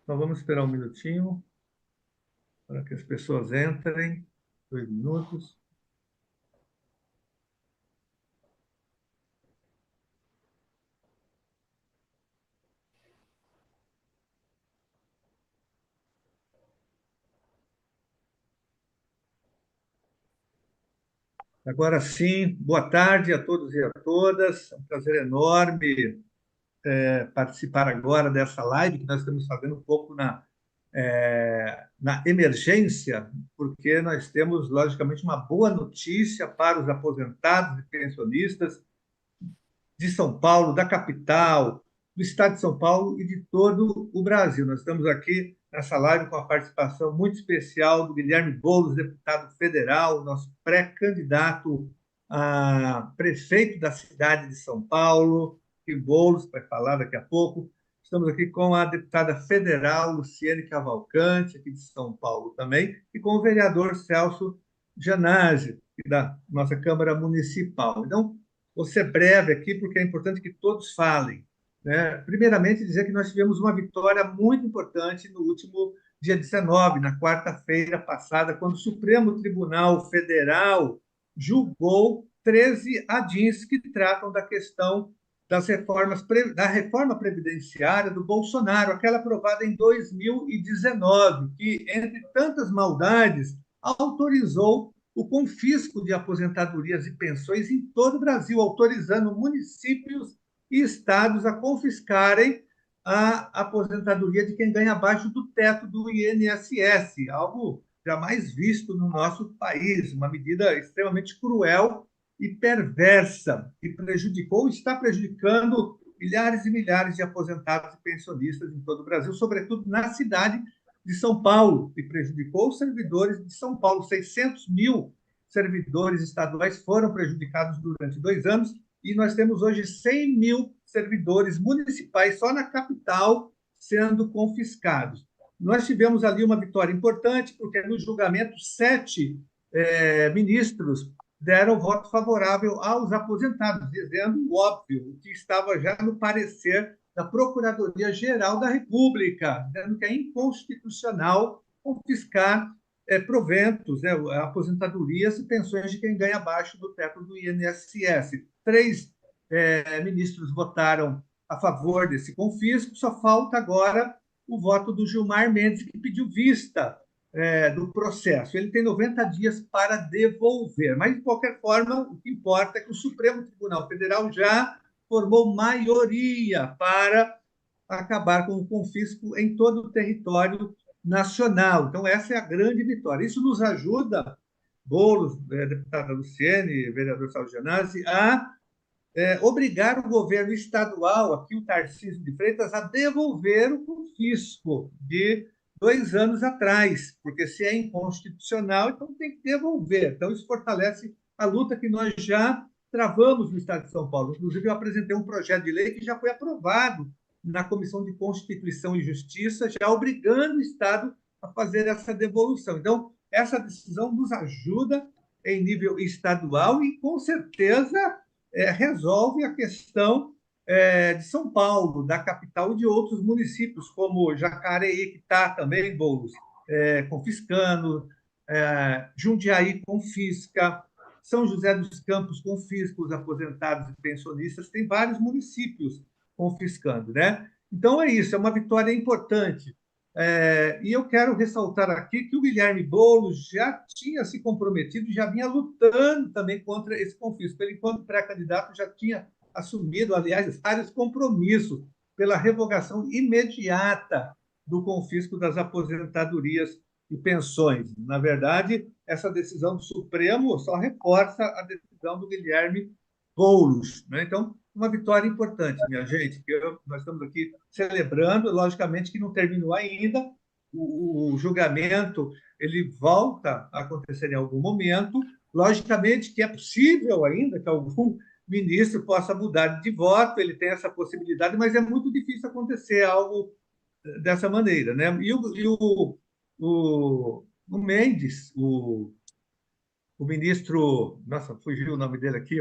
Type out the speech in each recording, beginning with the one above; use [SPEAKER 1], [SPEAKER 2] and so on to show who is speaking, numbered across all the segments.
[SPEAKER 1] Então, vamos esperar um minutinho para que as pessoas entrem. 2 minutos. Agora sim, boa tarde a todos e a todas. É um prazer enorme participar agora dessa live que nós estamos fazendo um pouco na emergência, porque nós temos, logicamente, uma boa notícia para os aposentados e pensionistas de São Paulo, da capital, do estado de São Paulo e de todo o Brasil. Nós estamos aqui nessa live com a participação muito especial do Guilherme Boulos, deputado federal, nosso pré-candidato a prefeito da cidade de São Paulo, que Boulos vai falar daqui a pouco. Estamos aqui com a deputada federal Luciene Cavalcante, aqui de São Paulo também, e com o vereador Celso Janazzi, da nossa Câmara Municipal. Então, vou ser breve aqui, porque é importante que todos falem. Né? Primeiramente, dizer que nós tivemos uma vitória muito importante no último dia 19, na quarta-feira passada, quando o Supremo Tribunal Federal julgou 13 ADIs que tratam da questão das reformas, da reforma previdenciária do Bolsonaro, aquela aprovada em 2019, que, entre tantas maldades, autorizou o confisco de aposentadorias e pensões em todo o Brasil, autorizando municípios e estados a confiscarem a aposentadoria de quem ganha abaixo do teto do INSS, algo jamais visto no nosso país, uma medida extremamente cruel e perversa, que prejudicou, está prejudicando milhares e milhares de aposentados e pensionistas em todo o Brasil, sobretudo na cidade de São Paulo, e prejudicou os servidores de São Paulo. 600 mil servidores estaduais foram prejudicados durante 2 anos, e nós temos hoje 100 mil servidores municipais só na capital sendo confiscados. Nós tivemos ali uma vitória importante, porque no julgamento, 7 ministros deram voto favorável aos aposentados, dizendo o óbvio, o que estava já no parecer da Procuradoria-Geral da República, dizendo que é inconstitucional confiscar proventos, aposentadorias e pensões de quem ganha abaixo do teto do INSS. 3 ministros votaram a favor desse confisco, só falta agora o voto do Gilmar Mendes, que pediu vista do processo. Ele tem 90 dias para devolver, mas, de qualquer forma, o que importa é que o Supremo Tribunal Federal já formou maioria para acabar com o confisco em todo o território nacional. Então, essa é a grande vitória. Isso nos ajuda, Boulos, deputada Luciene, vereador Salgenazzi, a obrigar o governo estadual, aqui o Tarcísio de Freitas, a devolver o confisco de 2 anos atrás, porque se é inconstitucional, então tem que devolver. Então, isso fortalece a luta que nós já travamos no Estado de São Paulo. Inclusive, eu apresentei um projeto de lei que já foi aprovado na Comissão de Constituição e Justiça, já obrigando o Estado a fazer essa devolução. Então, essa decisão nos ajuda em nível estadual e, com certeza, resolve a questão de São Paulo, da capital e de outros municípios, como Jacareí, que está também, Boulos, confiscando, Jundiaí confisca, São José dos Campos confisca os aposentados e pensionistas, tem vários municípios confiscando, né? Então é isso, é uma vitória importante. E eu quero ressaltar aqui que o Guilherme Boulos já tinha se comprometido, já vinha lutando também contra esse confisco. Ele, enquanto pré-candidato, já tinha assumido, aliás, vários compromissos pela revogação imediata do confisco das aposentadorias e pensões. Na verdade, essa decisão do Supremo só reforça a decisão do Guilherme Boulos. Né? Então, uma vitória importante, minha gente, que nós estamos aqui celebrando, logicamente que não terminou ainda, o julgamento ele volta a acontecer em algum momento, logicamente que é possível ainda que algum ministro possa mudar de voto, ele tem essa possibilidade, mas é muito difícil acontecer algo dessa maneira. Né? O Mendes, o ministro, nossa, fugiu o nome dele aqui,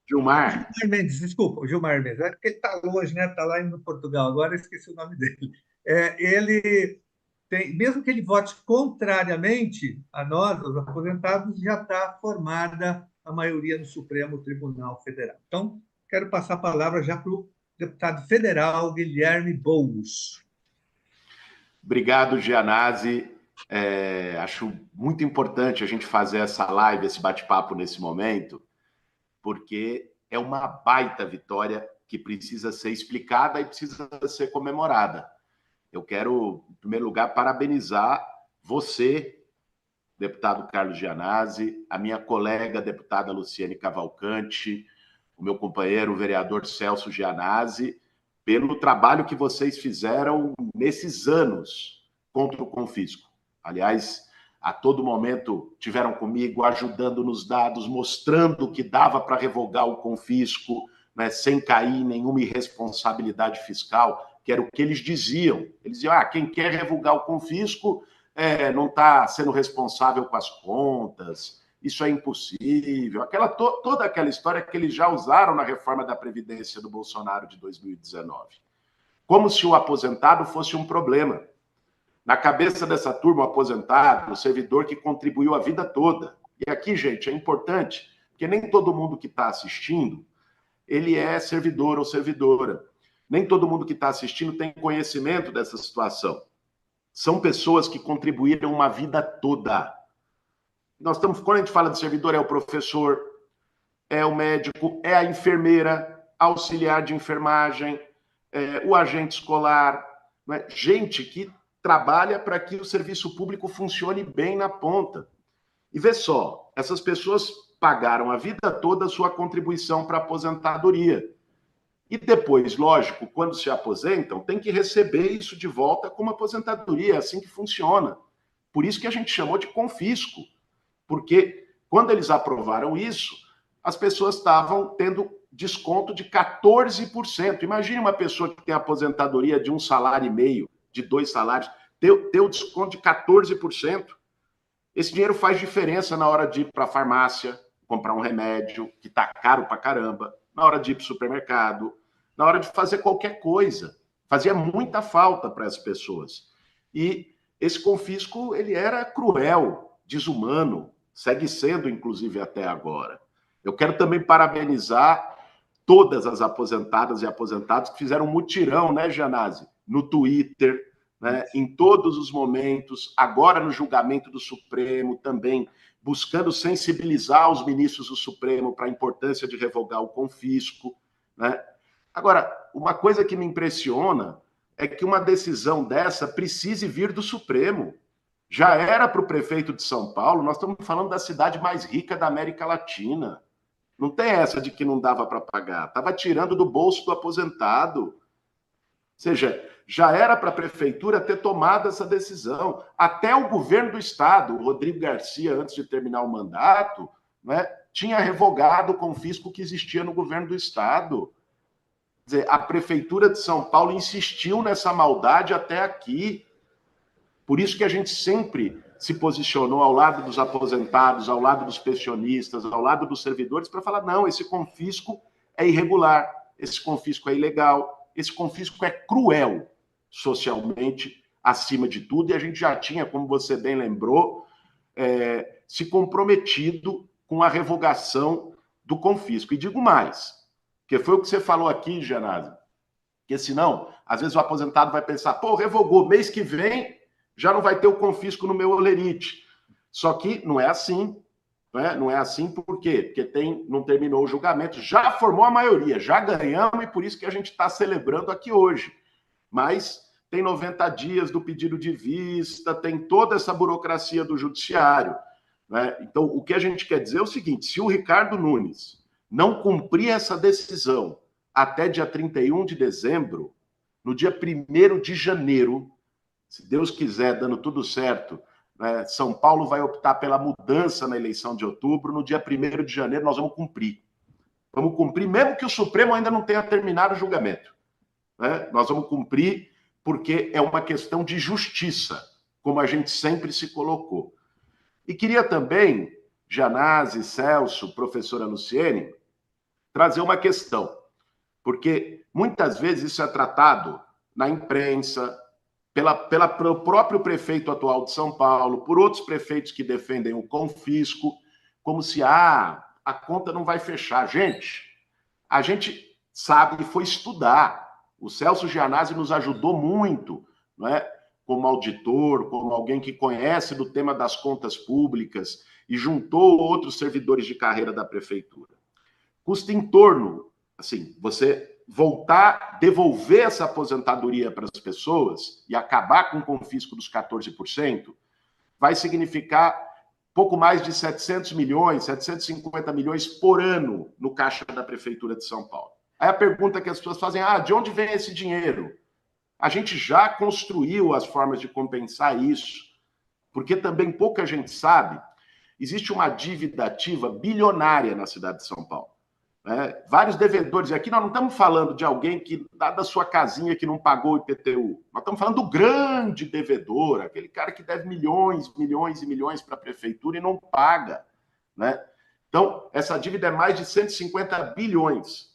[SPEAKER 2] Gilmar.
[SPEAKER 1] Gilmar Mendes, desculpa, o Gilmar Mendes. É porque ele está longe, né? Está lá em Portugal agora, eu esqueci o nome dele. ele tem, mesmo que ele vote contrariamente a nós, os aposentados, já está formada a maioria no Supremo Tribunal Federal. Então, quero passar a palavra já para o deputado federal Guilherme Boulos.
[SPEAKER 2] Obrigado, Gianazzi. Acho muito importante a gente fazer essa live, esse bate-papo nesse momento, porque é uma baita vitória que precisa ser explicada e precisa ser comemorada. Eu quero, em primeiro lugar, parabenizar você, deputado Carlos Gianazzi, a minha colega, deputada Luciane Cavalcante, o meu companheiro, o vereador Celso Gianazzi, pelo trabalho que vocês fizeram nesses anos contra o confisco. Aliás, a todo momento tiveram comigo, ajudando nos dados, mostrando que dava para revogar o confisco, né, sem cair em nenhuma irresponsabilidade fiscal, que era o que eles diziam. Eles diziam, quem quer revogar o confisco não está sendo responsável com as contas, isso é impossível. Toda aquela história que eles já usaram na reforma da Previdência do Bolsonaro de 2019. Como se o aposentado fosse um problema. Na cabeça dessa turma, o aposentado, o servidor que contribuiu a vida toda. E aqui, gente, é importante, porque nem todo mundo que está assistindo, ele é servidor ou servidora. Nem todo mundo que está assistindo tem conhecimento dessa situação. São pessoas que contribuíram uma vida toda. Quando a gente fala de servidor, é o professor, é o médico, é a enfermeira, auxiliar de enfermagem, o agente escolar, né? Gente que trabalha para que o serviço público funcione bem na ponta. E vê só, essas pessoas pagaram a vida toda a sua contribuição para a aposentadoria. E depois, lógico, quando se aposentam, tem que receber isso de volta como aposentadoria, é assim que funciona. Por isso que a gente chamou de confisco, porque quando eles aprovaram isso, as pessoas estavam tendo desconto de 14%. Imagine uma pessoa que tem aposentadoria de 1,5 salário, de 2 salários, ter o desconto de 14%. Esse dinheiro faz diferença na hora de ir para a farmácia, comprar um remédio, que está caro para caramba, na hora de ir para o supermercado, na hora de fazer qualquer coisa. Fazia muita falta para as pessoas. E esse confisco, ele era cruel, desumano, segue sendo, inclusive, até agora. Eu quero também parabenizar todas as aposentadas e aposentados que fizeram um mutirão, né, Gianazzi? No Twitter, né, em todos os momentos, agora no julgamento do Supremo também, buscando sensibilizar os ministros do Supremo para a importância de revogar o confisco, né? Agora, uma coisa que me impressiona é que uma decisão dessa precise vir do Supremo. Já era para o prefeito de São Paulo, nós estamos falando da cidade mais rica da América Latina. Não tem essa de que não dava para pagar. Estava tirando do bolso do aposentado. Ou seja, já era para a prefeitura ter tomado essa decisão. Até o governo do estado, o Rodrigo Garcia, antes de terminar o mandato, né, tinha revogado o confisco que existia no governo do estado. Quer dizer, a prefeitura de São Paulo insistiu nessa maldade até aqui. Por isso que a gente sempre se posicionou ao lado dos aposentados, ao lado dos pensionistas, ao lado dos servidores, para falar, não, esse confisco é irregular, esse confisco é ilegal, esse confisco é cruel socialmente, acima de tudo, e a gente já tinha, como você bem lembrou, se comprometido com a revogação do confisco. E digo mais, que foi o que você falou aqui, Gianazzi, porque senão, às vezes o aposentado vai pensar, pô, revogou, mês que vem já não vai ter o confisco no meu olerite. Só que não é assim. Não é assim por quê? Porque não terminou o julgamento, já formou a maioria, já ganhamos e por isso que a gente está celebrando aqui hoje. Mas tem 90 dias do pedido de vista, tem toda essa burocracia do judiciário. Né? Então, o que a gente quer dizer é o seguinte, se o Ricardo Nunes não cumprir essa decisão até dia 31 de dezembro, no dia 1º de janeiro, se Deus quiser, dando tudo certo, né, São Paulo vai optar pela mudança na eleição de outubro. No dia 1º de janeiro, nós vamos cumprir. Vamos cumprir, mesmo que o Supremo ainda não tenha terminado o julgamento. Né? Nós vamos cumprir porque é uma questão de justiça, como a gente sempre se colocou. E queria também, Gianazzi, Celso, professora Luciene, trazer uma questão, porque muitas vezes isso é tratado na imprensa, pelo próprio prefeito atual de São Paulo, por outros prefeitos que defendem o confisco, como se a conta não vai fechar. Gente, a gente sabe e foi estudar. O Celso Gianazzi nos ajudou muito, não é? Como auditor, como alguém que conhece do tema das contas públicas e juntou outros servidores de carreira da prefeitura. Custa em torno, assim, você voltar, devolver essa aposentadoria para as pessoas e acabar com o confisco dos 14%, vai significar pouco mais de 700 milhões, 750 milhões por ano no caixa da Prefeitura de São Paulo. Aí a pergunta que as pessoas fazem, de onde vem esse dinheiro? A gente já construiu as formas de compensar isso, porque também pouca gente sabe, existe uma dívida ativa bilionária na cidade de São Paulo. Vários devedores, e aqui nós não estamos falando de alguém que dá da sua casinha que não pagou o IPTU, nós estamos falando do grande devedor, aquele cara que deve milhões, milhões e milhões para a prefeitura e não paga, né? Então, essa dívida é mais de 150 bilhões.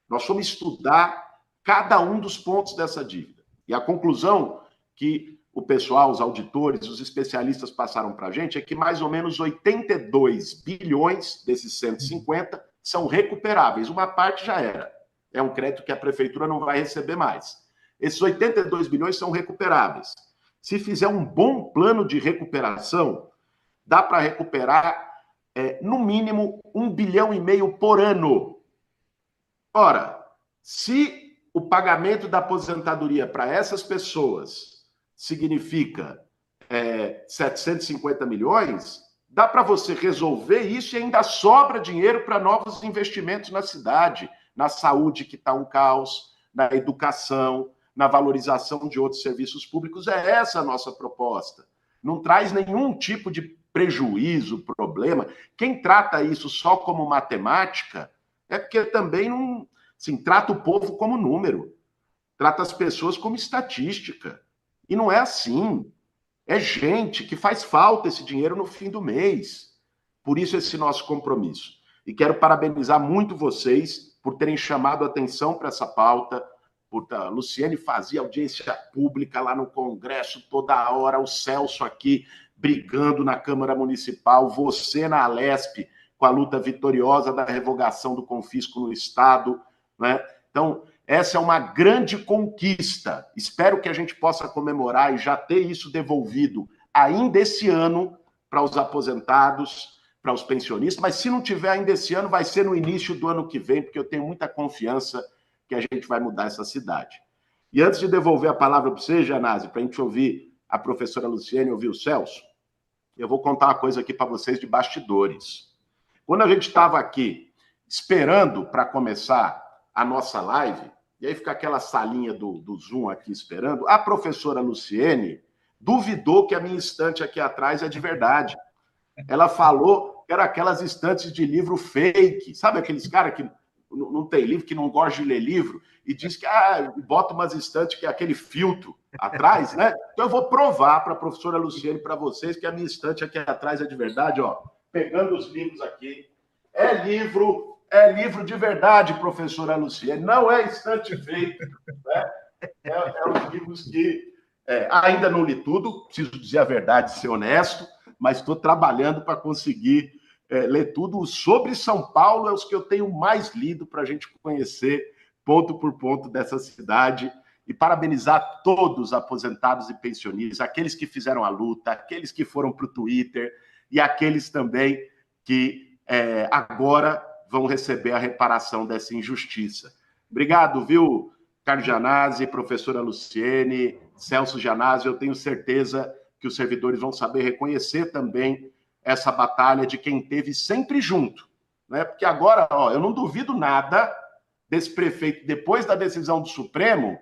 [SPEAKER 2] Nós fomos estudar cada um dos pontos dessa dívida. E a conclusão que o pessoal, os auditores, os especialistas passaram para a gente é que mais ou menos 82 bilhões desses 150 são recuperáveis. Uma parte já era. É um crédito que a prefeitura não vai receber mais. Esses 82 bilhões são recuperáveis. Se fizer um bom plano de recuperação, dá para recuperar, no mínimo, 1,5 bilhão por ano. Ora, se o pagamento da aposentadoria para essas pessoas significa 750 milhões, dá para você resolver isso e ainda sobra dinheiro para novos investimentos na cidade, na saúde, que está um caos, na educação, na valorização de outros serviços públicos. É essa a nossa proposta. Não traz nenhum tipo de prejuízo, problema. Quem trata isso só como matemática é porque também não, assim, trata o povo como número, trata as pessoas como estatística. E não é assim. É gente que faz falta esse dinheiro no fim do mês. Por isso esse nosso compromisso. E quero parabenizar muito vocês por terem chamado a atenção para essa pauta. A Luciene fazia audiência pública lá no Congresso toda hora, o Celso aqui brigando na Câmara Municipal, você na Alesp com a luta vitoriosa da revogação do confisco no Estado, né? Então, essa é uma grande conquista. Espero que a gente possa comemorar e já ter isso devolvido ainda esse ano para os aposentados, para os pensionistas, mas se não tiver ainda esse ano, vai ser no início do ano que vem, porque eu tenho muita confiança que a gente vai mudar essa cidade. E antes de devolver a palavra para você, Gianazzi, para a gente ouvir a professora Luciene e ouvir o Celso, eu vou contar uma coisa aqui para vocês de bastidores. Quando a gente estava aqui esperando para começar a nossa live, e aí fica aquela salinha do Zoom aqui esperando, a professora Luciene duvidou que a minha estante aqui atrás é de verdade. Ela falou que era aquelas estantes de livro fake, sabe aqueles caras que não tem livro, que não gosta de ler livro, e diz que bota umas estantes que é aquele filtro atrás, né? Então eu vou provar para a professora Luciene, para vocês, que a minha estante aqui atrás é de verdade, ó. Pegando os livros aqui. É livro de verdade, professora Luciene, não é estante fake, né? É os livros que ainda não li tudo, preciso dizer a verdade, ser honesto, mas estou trabalhando para conseguir ler tudo. Sobre São Paulo é os que eu tenho mais lido para a gente conhecer ponto por ponto dessa cidade e parabenizar todos os aposentados e pensionistas, aqueles que fizeram a luta, aqueles que foram para o Twitter e aqueles também que agora vão receber a reparação dessa injustiça. Obrigado, viu, Carlos Gianazzi, professora Luciene, Celso Gianazzi. Eu tenho certeza que os servidores vão saber reconhecer também essa batalha de quem esteve sempre junto, né? Porque agora, eu não duvido nada desse prefeito, depois da decisão do Supremo,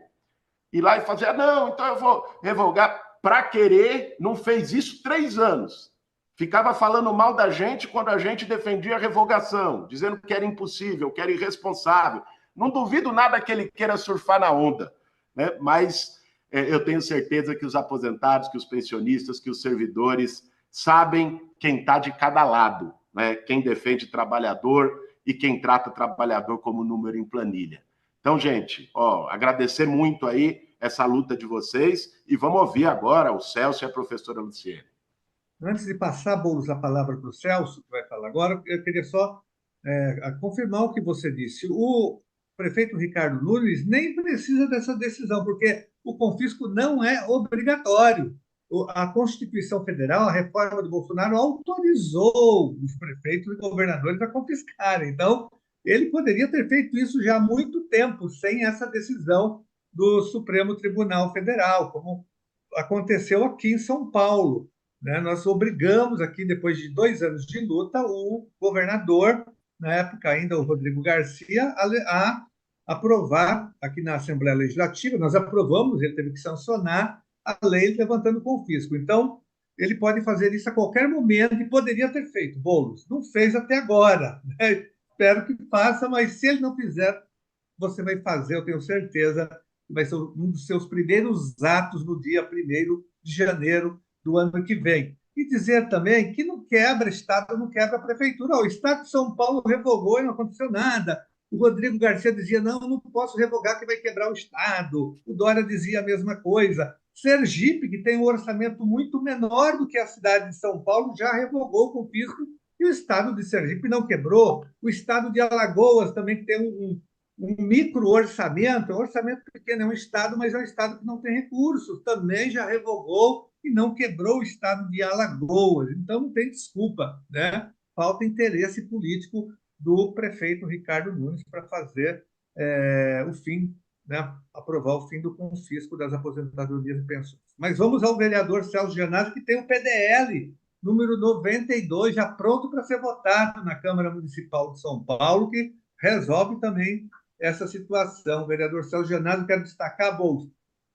[SPEAKER 2] ir lá e fazer, não, então eu vou revogar. Para querer, não fez isso 3 anos. Ficava falando mal da gente quando a gente defendia a revogação, dizendo que era impossível, que era irresponsável. Não duvido nada que ele queira surfar na onda, né? Mas eu tenho certeza que os aposentados, que os pensionistas, que os servidores sabem quem está de cada lado, né? Quem defende trabalhador e quem trata o trabalhador como número em planilha. Então, gente, agradecer muito aí essa luta de vocês. E vamos ouvir agora o Celso e a professora Luciene.
[SPEAKER 1] Antes de passar, Boulos, a palavra para o Celso, que vai falar agora, eu queria só confirmar o que você disse. O prefeito Ricardo Nunes nem precisa dessa decisão, porque o confisco não é obrigatório. A Constituição Federal, a reforma do Bolsonaro, autorizou os prefeitos e governadores a confiscarem. Então, ele poderia ter feito isso já há muito tempo, sem essa decisão do Supremo Tribunal Federal, como aconteceu aqui em São Paulo, né? Nós obrigamos aqui, depois de 2 anos de luta, o governador, na época ainda o Rodrigo Garcia, a aprovar aqui na Assembleia Legislativa, nós aprovamos, ele teve que sancionar a lei levantando o confisco. Então, ele pode fazer isso a qualquer momento e poderia ter feito, Boulos. Não fez até agora, né? Espero que faça, mas se ele não fizer, você vai fazer, eu tenho certeza, que vai ser um dos seus primeiros atos no dia 1º de janeiro do ano que vem. E dizer também que não quebra Estado, não quebra a Prefeitura. O Estado de São Paulo revogou e não aconteceu nada. O Rodrigo Garcia dizia, não posso revogar que vai quebrar o Estado. O Dória dizia a mesma coisa. Sergipe, que tem um orçamento muito menor do que a cidade de São Paulo, já revogou o confisco e o Estado de Sergipe não quebrou. O Estado de Alagoas também, que tem um micro-orçamento, é um orçamento pequeno, é um Estado, mas é um Estado que não tem recursos, também já revogou e não quebrou o Estado de Alagoas. Então, não tem desculpa, né? Falta interesse político do prefeito Ricardo Nunes para fazer o fim, né? Aprovar o fim do confisco das aposentadorias e pensões. Mas vamos ao vereador Celso Gianazzi, que tem o PDL número 92, já pronto para ser votado na Câmara Municipal de São Paulo, que resolve também essa situação. O vereador Celso Gianazzi, quero destacar, Bolsa,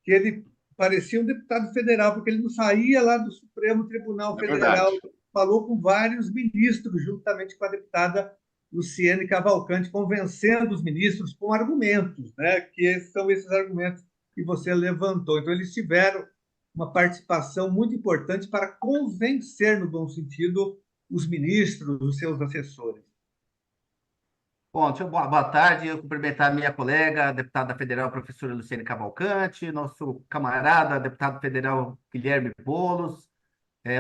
[SPEAKER 1] que ele parecia um deputado federal, porque ele não saía lá do Supremo Tribunal Federal, falou com vários ministros, juntamente com a deputada Luciene Cavalcante, convencendo os ministros com argumentos, né? Que são esses argumentos que você levantou. Então, eles tiveram uma participação muito importante para convencer, no bom sentido, os ministros, os seus assessores.
[SPEAKER 3] Bom, boa tarde. Eu cumprimentar a minha colega, a deputada federal, professora Luciene Cavalcante, nosso camarada, deputado federal Guilherme Boulos,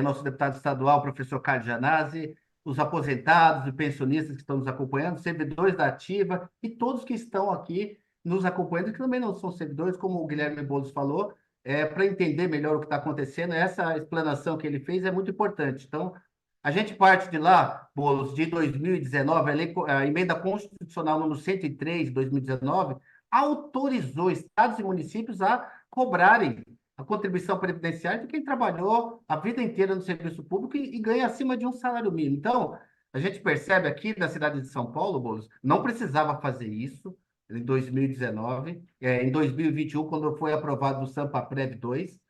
[SPEAKER 3] nosso deputado estadual, professor Carlos Gianazzi, os aposentados e pensionistas que estão nos acompanhando, servidores da Ativa e todos que estão aqui nos acompanhando, que também não são servidores, como o Guilherme Boulos falou, para entender melhor o que está acontecendo. Essa explanação que ele fez é muito importante. Então, a gente parte de lá, Boulos, de 2019, a emenda constitucional número 103 de 2019 autorizou estados e municípios a cobrarem a contribuição previdenciária de quem trabalhou a vida inteira no serviço público e ganha acima de um salário mínimo. Então, a gente percebe aqui na cidade de São Paulo, Boulos, não precisava fazer isso em 2019, em 2021, quando foi aprovado o Sampaprev 2,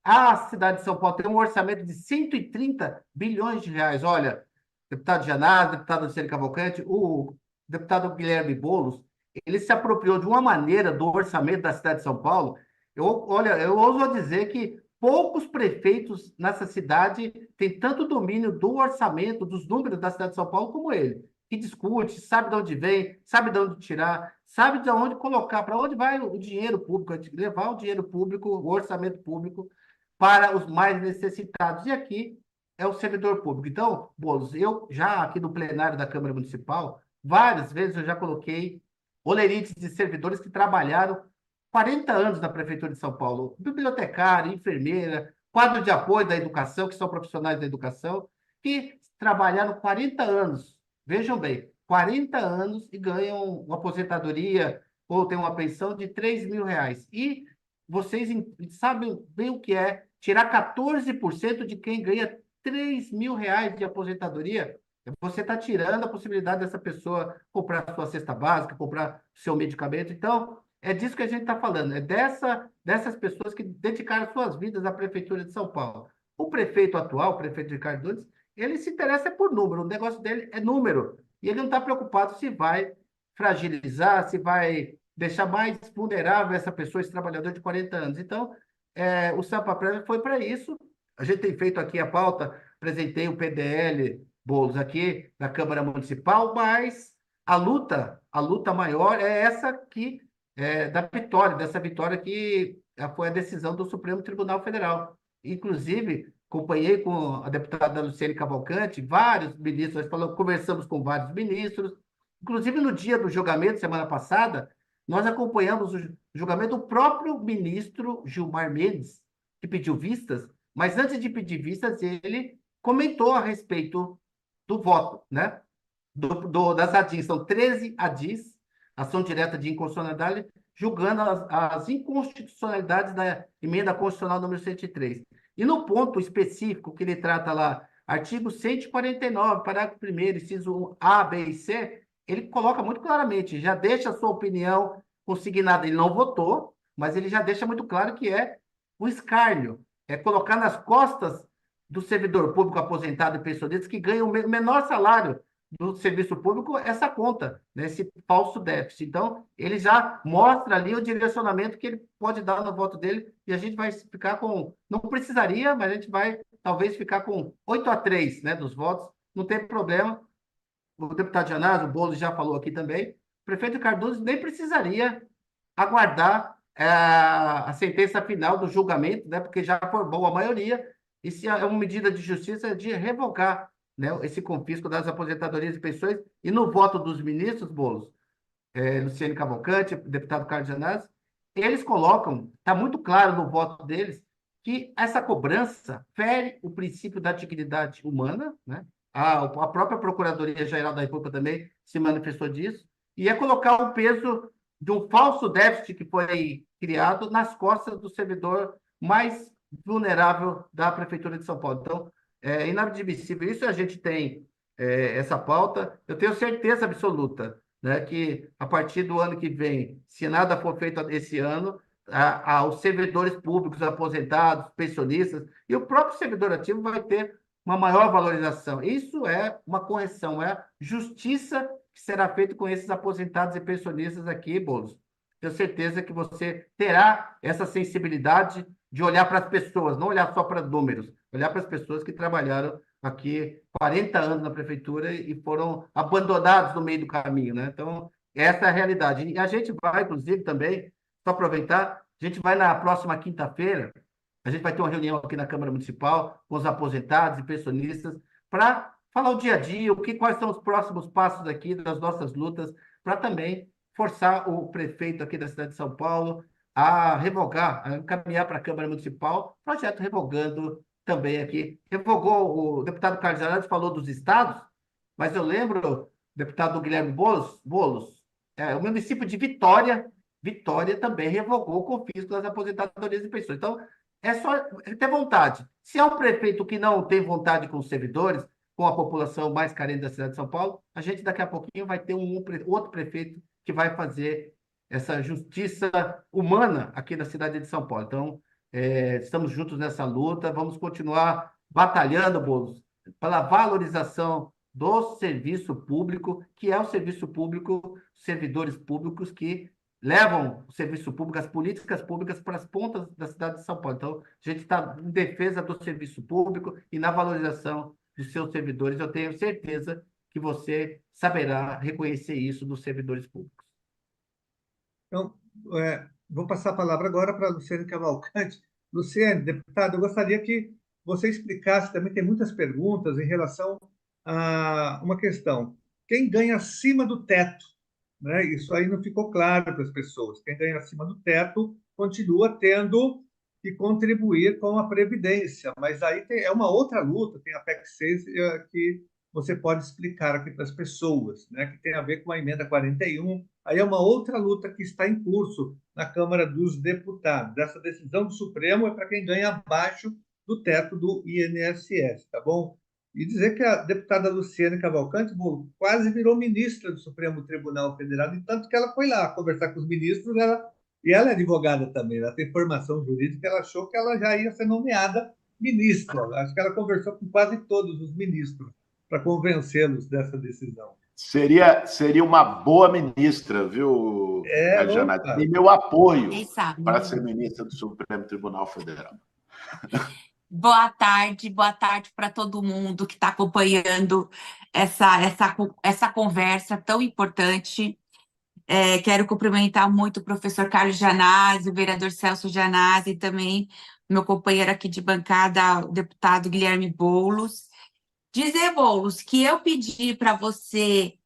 [SPEAKER 3] a cidade de São Paulo tem um orçamento de 130 bilhões de reais. Olha, deputado Gianazzi, deputado Luciene Cavalcante, o deputado Guilherme Boulos, ele se apropriou de uma maneira do orçamento da cidade de São Paulo. Eu ouso dizer que poucos prefeitos nessa cidade têm tanto domínio do orçamento, dos números da cidade de São Paulo como ele, que discute, sabe de onde vem, sabe de onde tirar, sabe de onde colocar, para onde vai o dinheiro público, levar o dinheiro público, o orçamento público, para os mais necessitados. E aqui é o servidor público. Então, Boulos, eu já aqui no plenário da Câmara Municipal, várias vezes eu já coloquei olerites de servidores que trabalharam 40 anos na Prefeitura de São Paulo, bibliotecária, enfermeira, quadro de apoio da educação, que são profissionais da educação, que trabalharam 40 anos, vejam bem, 40 anos e ganham uma aposentadoria ou têm uma pensão de R$ 3.000. E vocês sabem bem o que é tirar 14% de quem ganha R$ 3.000 de aposentadoria. Você está tirando a possibilidade dessa pessoa comprar sua cesta básica, comprar seu medicamento. Então, é disso que a gente está falando, é dessas pessoas que dedicaram suas vidas à Prefeitura de São Paulo. O prefeito atual, o prefeito Ricardo Nunes, ele se interessa por número, o negócio dele é número. E ele não está preocupado se vai fragilizar, se vai deixar mais vulnerável essa pessoa, esse trabalhador de 40 anos. Então, o Sampaprev foi para isso. A gente tem feito aqui a pauta, apresentei o PDL, Boulos, aqui na Câmara Municipal, mas a luta maior é essa aqui, dessa vitória que foi a decisão do Supremo Tribunal Federal. Inclusive, acompanhei com a deputada Luciane Cavalcante, vários ministros, conversamos com vários ministros, inclusive no dia do julgamento, semana passada, nós acompanhamos o julgamento do próprio ministro Gilmar Mendes, que pediu vistas, mas antes de pedir vistas, ele comentou a respeito do voto, né? Das ADIs. São 13 ADIs, ação direta de inconstitucionalidade, julgando as inconstitucionalidades da emenda constitucional número 103. E no ponto específico que ele trata lá, artigo 149, parágrafo 1º, inciso A, B e C, ele coloca muito claramente, já deixa a sua opinião consignada. Ele não votou, mas ele já deixa muito claro que é o escárnio, é colocar nas costas do servidor público aposentado e pensionista que ganha o menor salário do serviço público essa conta, né, esse falso déficit. Então, ele já mostra ali o direcionamento que ele pode dar no voto dele, e a gente vai ficar com... Não precisaria, mas a gente vai talvez ficar com 8-3, né, dos votos, não tem problema. O deputado Gianazzi, o Boulos já falou aqui também, o prefeito Cardoso nem precisaria aguardar a sentença final do julgamento, né, porque já formou a maioria, e se é uma medida de justiça de revogar, né, esse confisco das aposentadorias e pensões, e no voto dos ministros, Boulos, Luciane Cavalcante, deputado Carlos Gianazzi, eles colocam, está muito claro no voto deles, que essa cobrança fere o princípio da dignidade humana, né? A própria Procuradoria-Geral da República também se manifestou disso, e é colocar o peso de um falso déficit que foi criado nas costas do servidor mais vulnerável da Prefeitura de São Paulo. Então, é inadmissível. Isso a gente tem essa pauta. Eu tenho certeza absoluta, né, que a partir do ano que vem, se nada for feito esse ano, os servidores públicos, aposentados, pensionistas e o próprio servidor ativo vai ter uma maior valorização. Isso é uma correção, é justiça que será feita com esses aposentados e pensionistas aqui, Boulos. Tenho certeza que você terá essa sensibilidade de olhar para as pessoas, não olhar só para números, olhar para as pessoas que trabalharam aqui 40 anos na prefeitura e foram abandonados no meio do caminho, né? Então, essa é a realidade. E a gente vai, inclusive, também, só aproveitar, a gente vai na próxima quinta-feira, a gente vai ter uma reunião aqui na Câmara Municipal com os aposentados e pensionistas para falar o dia a dia, quais são os próximos passos aqui das nossas lutas, para também forçar o prefeito aqui da cidade de São Paulo a revogar, a encaminhar para a Câmara Municipal, projeto revogando também aqui. Revogou, o deputado Carlos Gianazzi falou dos estados, mas eu lembro, o deputado Guilherme Boulos, o município de Vitória também revogou o confisco das aposentadorias e pensões. Então, é só ter vontade. Se é um prefeito que não tem vontade com os servidores, com a população mais carente da cidade de São Paulo, a gente daqui a pouquinho vai ter outro prefeito que vai fazer essa justiça humana aqui na cidade de São Paulo. Então, estamos juntos nessa luta, vamos continuar batalhando, Boulos, pela valorização do serviço público, que é o serviço público, servidores públicos que levam o serviço público, as políticas públicas para as pontas da cidade de São Paulo. Então, a gente está em defesa do serviço público e na valorização dos seus servidores. Eu tenho certeza que você saberá reconhecer isso dos servidores públicos.
[SPEAKER 1] Então, vou passar a palavra agora para a Luciane Cavalcante. Luciane, deputada, eu gostaria que você explicasse, também tem muitas perguntas em relação a uma questão. Quem ganha acima do teto, né? Isso aí não ficou claro para as pessoas. Quem ganha acima do teto continua tendo que contribuir com a Previdência, mas aí é uma outra luta, tem a PEC 6 que você pode explicar aqui para as pessoas, né? Que tem a ver com a emenda 41. Aí é uma outra luta que está em curso na Câmara dos Deputados. Essa decisão do Supremo é para quem ganha abaixo do teto do INSS, tá bom? E dizer que a deputada Luciane Cavalcante quase virou ministra do Supremo Tribunal Federal, de tanto que ela foi lá conversar com os ministros, e ela é advogada também, ela tem formação jurídica, ela achou que ela já ia ser nomeada ministra. Acho que ela conversou com quase todos os ministros para convencê-los dessa decisão.
[SPEAKER 2] Seria uma boa ministra, viu, Jana? Tem meu apoio para ser ministra do Supremo Tribunal Federal.
[SPEAKER 4] Boa tarde para todo mundo que está acompanhando essa conversa tão importante. Quero cumprimentar muito o professor Carlos Gianazzi, o vereador Celso Gianazzi, e também meu companheiro aqui de bancada, o deputado Guilherme Boulos. Dizer, Boulos, que eu pedi para você,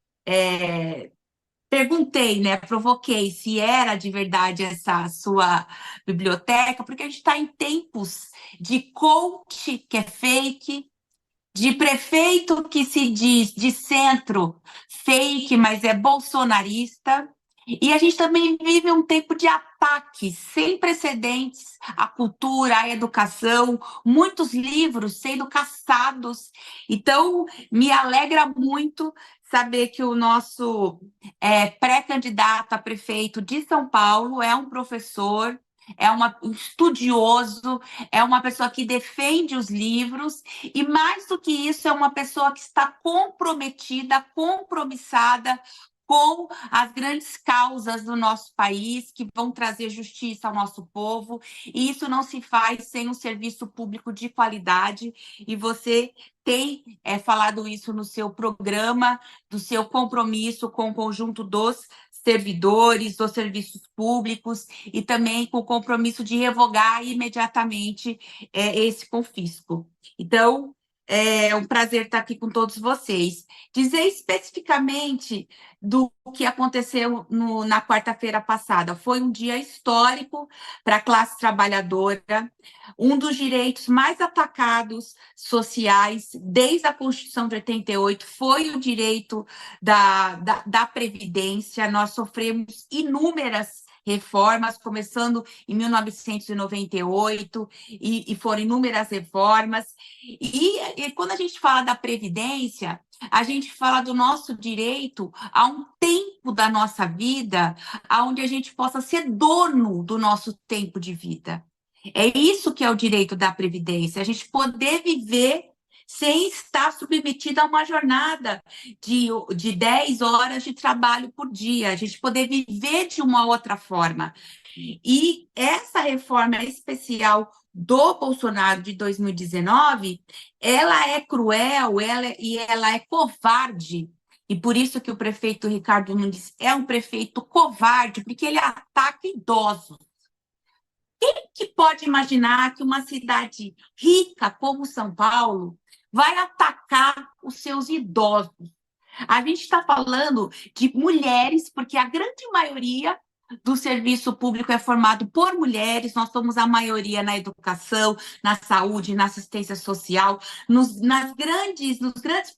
[SPEAKER 4] perguntei, né, provoquei se era de verdade essa sua biblioteca, porque a gente está em tempos de coach que é fake, de prefeito que se diz de centro fake, mas é bolsonarista. E a gente também vive um tempo de ataques sem precedentes à cultura, à educação, muitos livros sendo caçados. Então, me alegra muito saber que o nosso pré-candidato a prefeito de São Paulo é um professor, um estudioso, é uma pessoa que defende os livros, e mais do que isso, é uma pessoa que está comprometida, compromissada com as grandes causas do nosso país, que vão trazer justiça ao nosso povo, e isso não se faz sem um serviço público de qualidade, e você tem falado isso no seu programa, do seu compromisso com o conjunto dos servidores, dos serviços públicos, e também com o compromisso de revogar imediatamente esse confisco. Então, é um prazer estar aqui com todos vocês. Dizer especificamente do que aconteceu na quarta-feira passada. Foi um dia histórico para a classe trabalhadora, um dos direitos mais atacados sociais desde a Constituição de 88 foi o direito da Previdência. Nós sofremos inúmeras reformas, começando em 1998, e foram inúmeras reformas. E quando a gente fala da Previdência, a gente fala do nosso direito a um tempo da nossa vida onde a gente possa ser dono do nosso tempo de vida. É isso que é o direito da Previdência, a gente poder viver sem estar submetida a uma jornada de 10 horas de trabalho por dia, a gente poder viver de uma outra forma. E essa reforma especial do Bolsonaro de 2019, ela é cruel, ela é covarde, e por isso que o prefeito Ricardo Nunes é um prefeito covarde, porque ele ataca idosos. Quem que pode imaginar que uma cidade rica como São Paulo vai atacar os seus idosos? A gente está falando de mulheres, porque a grande maioria do serviço público é formado por mulheres, nós somos a maioria na educação, na saúde, na assistência social, nos grandes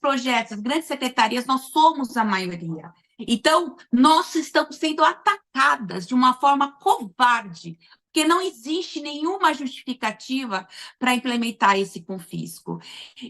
[SPEAKER 4] projetos, nas grandes secretarias, nós somos a maioria. Então, nós estamos sendo atacadas de uma forma covarde, porque não existe nenhuma justificativa para implementar esse confisco.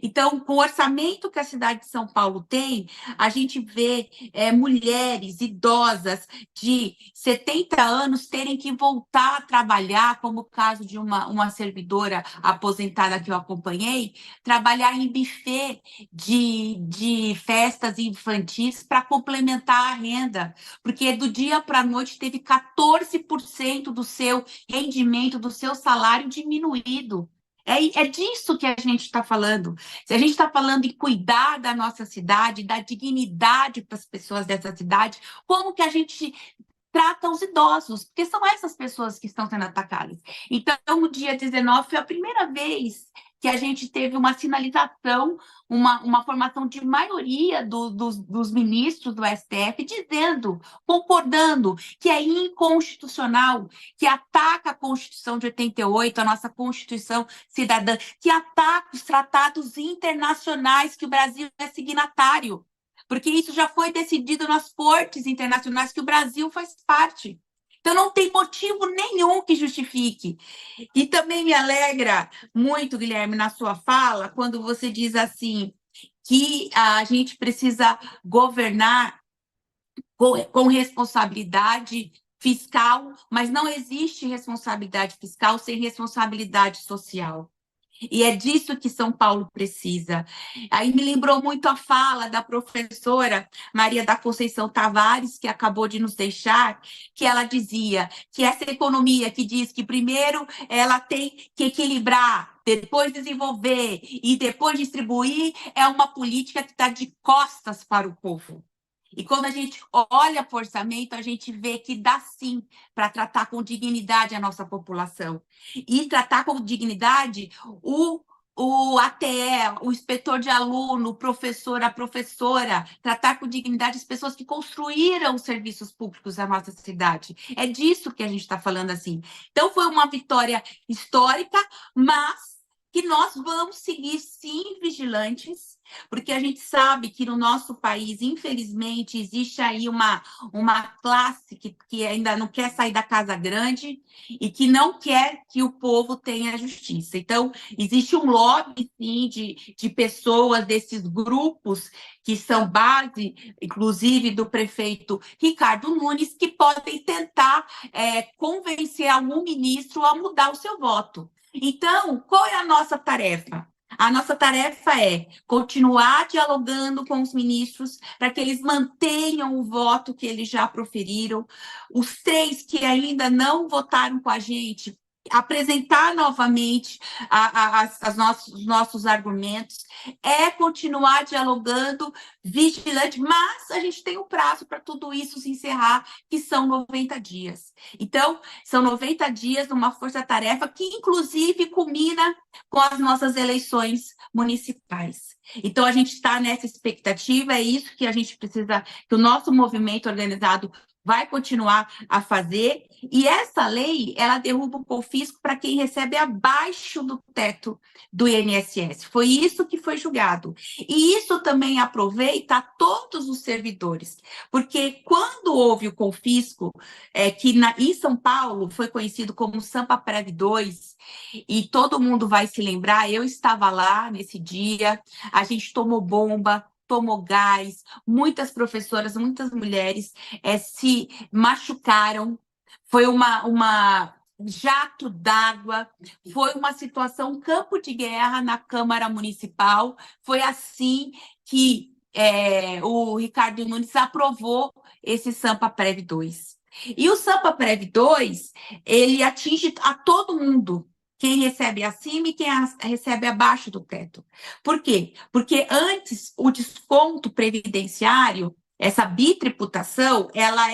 [SPEAKER 4] Então, com o orçamento que a cidade de São Paulo tem, a gente vê mulheres idosas de 70 anos terem que voltar a trabalhar, como o caso de uma servidora aposentada que eu acompanhei, trabalhar em buffet de festas infantis para complementar a renda, porque do dia para a noite teve 14% do seu rendimento, do seu salário diminuído. É disso que a gente está falando. Se a gente está falando em cuidar da nossa cidade, dar dignidade para as pessoas dessa cidade, como que a gente trata os idosos? Porque são essas pessoas que estão sendo atacadas. Então, o dia 19 foi a primeira vez que a gente teve uma sinalização, uma formação de maioria dos ministros do STF dizendo, concordando que é inconstitucional, que ataca a Constituição de 88, a nossa Constituição cidadã, que ataca os tratados internacionais que o Brasil é signatário, porque isso já foi decidido nas cortes internacionais que o Brasil faz parte. Então, não tem motivo nenhum que justifique. E também me alegra muito, Guilherme, na sua fala, quando você diz assim, que a gente precisa governar com responsabilidade fiscal, mas não existe responsabilidade fiscal sem responsabilidade social. E é disso que São Paulo precisa. Aí me lembrou muito a fala da professora Maria da Conceição Tavares, que acabou de nos deixar, que ela dizia que essa economia que diz que primeiro ela tem que equilibrar, depois desenvolver e depois distribuir, é uma política que está de costas para o povo. E quando a gente olha para o orçamento, a gente vê que dá sim para tratar com dignidade a nossa população. E tratar com dignidade o ATE, o inspetor de aluno, o professor, a professora, tratar com dignidade as pessoas que construíram os serviços públicos da nossa cidade. É disso que a gente está falando assim. Então, foi uma vitória histórica, mas que nós vamos seguir, sim, vigilantes, porque a gente sabe que no nosso país, infelizmente, existe aí uma classe que ainda não quer sair da casa grande e que não quer que o povo tenha justiça. Então, existe um lobby, sim, de pessoas, desses grupos que são base, inclusive, do prefeito Ricardo Nunes, que podem tentar convencer algum ministro a mudar o seu voto. Então, qual é a nossa tarefa? A nossa tarefa é continuar dialogando com os ministros para que eles mantenham o voto que eles já proferiram. Os 3 que ainda não votaram com a gente, apresentar novamente os nossos argumentos, continuar dialogando, vigilante, mas a gente tem um prazo para tudo isso se encerrar, que são 90 dias. Então, são 90 dias numa força-tarefa que, inclusive, culmina com as nossas eleições municipais. Então, a gente está nessa expectativa, é isso que a gente precisa, que o nosso movimento organizado vai continuar a fazer, e essa lei, ela derruba o confisco para quem recebe abaixo do teto do INSS. Foi isso que foi julgado. E isso também aproveita a todos os servidores, porque quando houve o confisco, em São Paulo foi conhecido como Sampa Prev 2, e todo mundo vai se lembrar, eu estava lá nesse dia, a gente tomou bomba, tomou gás, muitas professoras, muitas mulheres se machucaram, foi uma jato d'água, foi uma situação, um campo de guerra na Câmara Municipal, foi assim que o Ricardo Nunes aprovou esse Sampa Prev 2. E o Sampa Prev 2, ele atinge a todo mundo, quem recebe acima e quem recebe abaixo do teto. Por quê? Porque antes o desconto previdenciário, essa bitributação, ela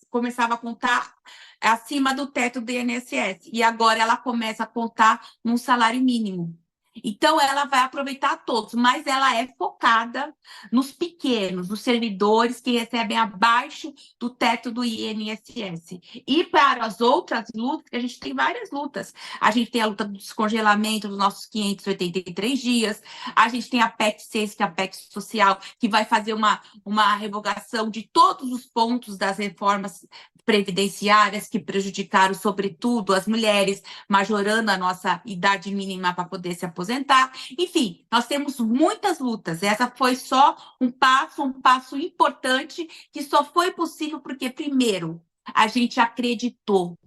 [SPEAKER 4] começava a contar acima do teto do INSS, e agora ela começa a contar num salário mínimo. Então, ela vai aproveitar todos, mas ela é focada nos pequenos, nos servidores que recebem abaixo do teto do INSS. E para as outras lutas, a gente tem várias lutas. A gente tem a luta do descongelamento dos nossos 583 dias, a gente tem a PEC 6, que é a PEC social, que vai fazer uma revogação de todos os pontos das reformas previdenciárias que prejudicaram, sobretudo, as mulheres, majorando a nossa idade mínima para poder se aposentar. Enfim, nós temos muitas lutas. Essa foi só um passo importante que só foi possível porque, primeiro, a gente acreditou.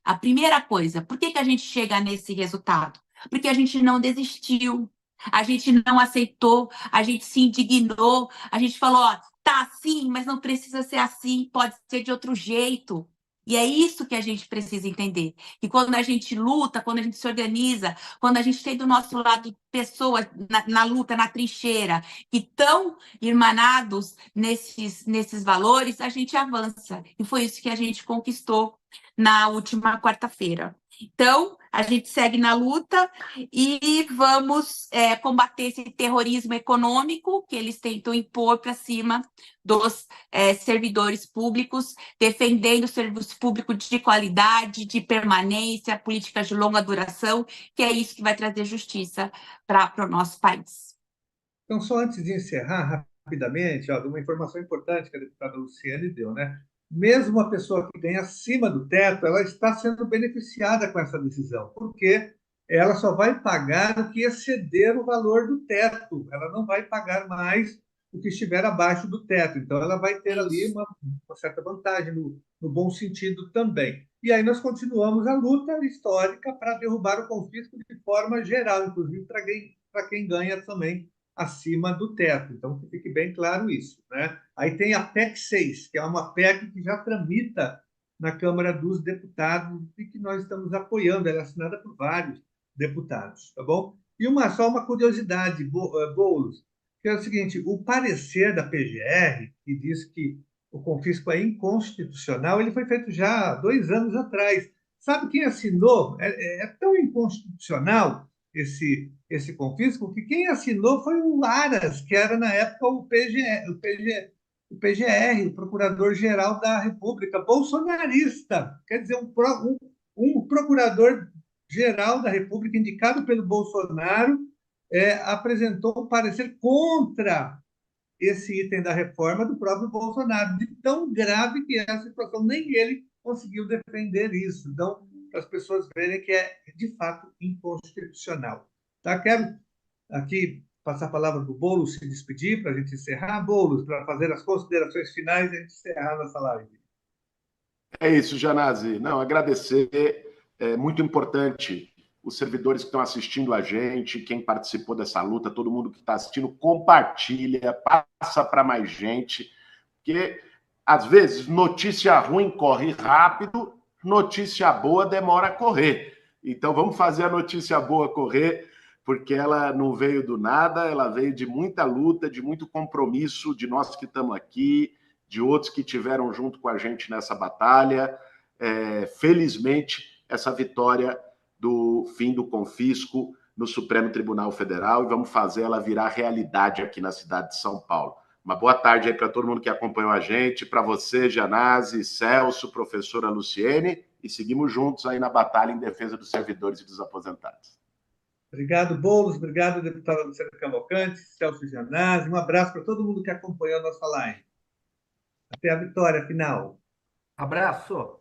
[SPEAKER 4] A primeira coisa, por que a gente chega nesse resultado? Porque a gente não desistiu, a gente não aceitou, a gente se indignou, a gente falou, ó, tá assim, mas não precisa ser assim, pode ser de outro jeito. E é isso que a gente precisa entender. E quando a gente luta, quando a gente se organiza, quando a gente tem do nosso lado pessoas na luta, na trincheira, que estão irmanados nesses valores, a gente avança. E foi isso que a gente conquistou na última quarta-feira. Então, a gente segue na luta e vamos combater esse terrorismo econômico que eles tentam impor para cima dos servidores públicos, defendendo o serviço público de qualidade, de permanência, políticas de longa duração, que é isso que vai trazer justiça para o nosso país.
[SPEAKER 1] Então, só antes de encerrar, rapidamente, uma informação importante que a deputada Luciane deu, né? Mesmo a pessoa que ganha acima do teto, ela está sendo beneficiada com essa decisão, porque ela só vai pagar o que exceder o valor do teto, ela não vai pagar mais o que estiver abaixo do teto. Então, ela vai ter ali uma certa vantagem, no bom sentido também. E aí nós continuamos a luta histórica para derrubar o confisco de forma geral, inclusive para quem ganha também acima do teto. Então, que fique bem claro isso, né? Aí tem a PEC 6, que é uma PEC que já tramita na Câmara dos Deputados e que nós estamos apoiando. Ela é assinada por vários deputados, tá bom? E só uma curiosidade, Boulos. que é o seguinte: o parecer da PGR, que diz que o confisco é inconstitucional, ele foi feito já há 2 anos atrás. Sabe quem assinou? É tão inconstitucional esse confisco que quem assinou foi o Aras, que era na época o PGR, o Procurador-Geral da República, bolsonarista. Quer dizer, um procurador-geral da República indicado pelo Bolsonaro apresentou um parecer contra esse item da reforma do próprio Bolsonaro, de tão grave que é a situação, nem ele conseguiu defender isso. Então, para as pessoas verem que é, de fato, inconstitucional. Tá? Quero aqui passar a palavra para o Boulos se despedir, para a gente encerrar. Boulos, para fazer as considerações finais e a gente encerrar nossa live.
[SPEAKER 2] É isso, Janazzi. Não, agradecer. É muito importante os servidores que estão assistindo a gente, quem participou dessa luta, todo mundo que está assistindo, compartilha, passa para mais gente, porque, às vezes, notícia ruim corre rápido, notícia boa demora a correr. Então, vamos fazer a notícia boa correr, porque ela não veio do nada, ela veio de muita luta, de muito compromisso de nós que estamos aqui, de outros que tiveram junto com a gente nessa batalha. Felizmente, essa vitória do fim do confisco no Supremo Tribunal Federal, e vamos fazer ela virar realidade aqui na cidade de São Paulo. Uma boa tarde aí para todo mundo que acompanhou a gente, para você, Janazzi, Celso, professora Luciene, e seguimos juntos aí na batalha em defesa dos servidores e dos aposentados.
[SPEAKER 1] Obrigado, Boulos. Obrigado, deputada Luciana Cavalcante, Celso Janazzi. Um abraço para todo mundo que acompanhou a nossa live. Até a vitória final.
[SPEAKER 3] Abraço.